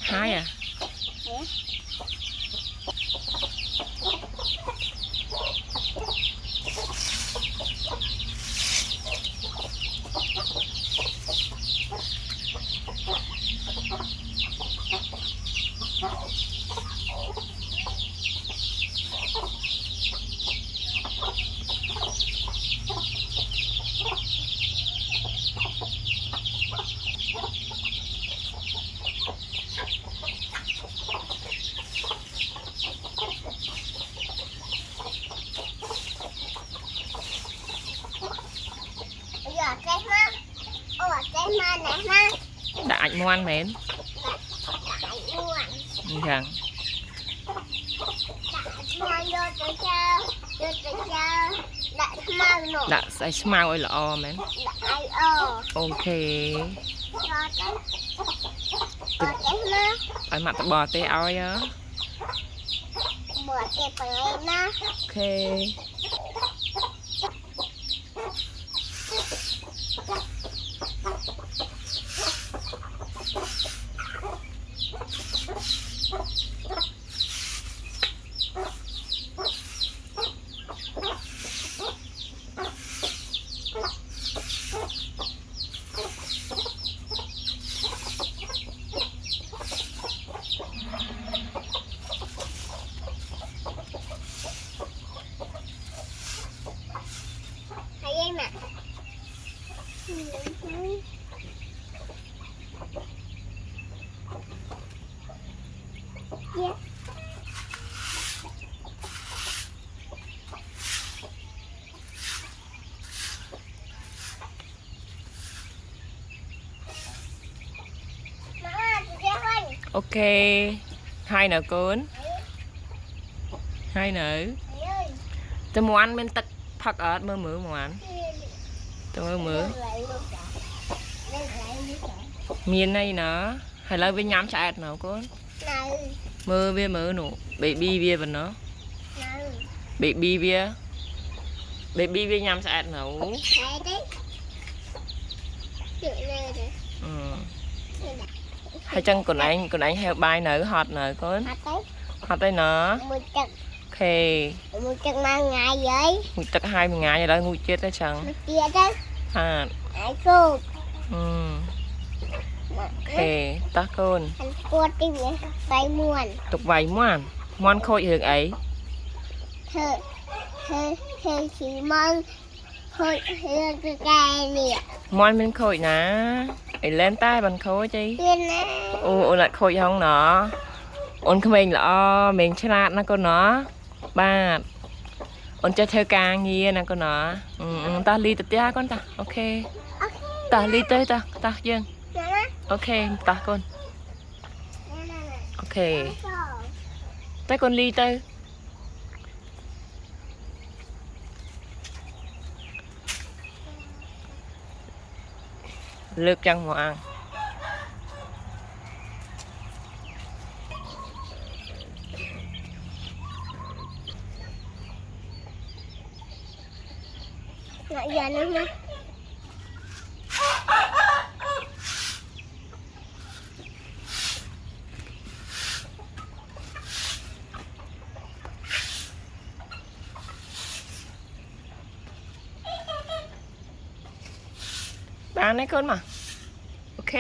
Hai à? Đại ngoan mến. Dạ. Đã sai smile ơi là o mến. Ok. Ở mặt bò tê oi á. Ok. Yeah. Ok. Hai nở cún. Hai nở. Tôi muốn ăn bên tắc phật ớt mơ mưa muốn ăn. Tôi mơ mưa. Miền này nó hay là với nhám chạy nào con. Mơ bia mơ nụ. Baby bia vào nó. Baby bia. Baby bia nhám chạy nấu. Hai chân còn anh heo bài nở hot nở con. Hot đây nó. Ok. Một chân mang ngày vậy. Một chân 20 ngày rồi đó ngu chết đấy chẳng. Một kia đấy. À. Ai cô. Ok, ta con. Anh cô tìm vay muôn. Tục vay muôn. Muôn khôi hưởng ấy. Thơ chỉ mong khôi hưởng cái nè. Muôn bên khôi ná. Ấy lên tay bằng khôi chứ. Lên nè. Ồ lại khôi không nó. Ôn không mình là mình chơi lát nó con nó. Ba. Ôn cho theo càng nghe nè con nó. Ta ly tập tía con ta. Ok. Ta ly tới ta. Ta dương. Ok, ta con. Ok. Tới con ly tới. Lược chẳng mà ăn. Lại giờ nữa mà. Bán đấy con mà. Ok.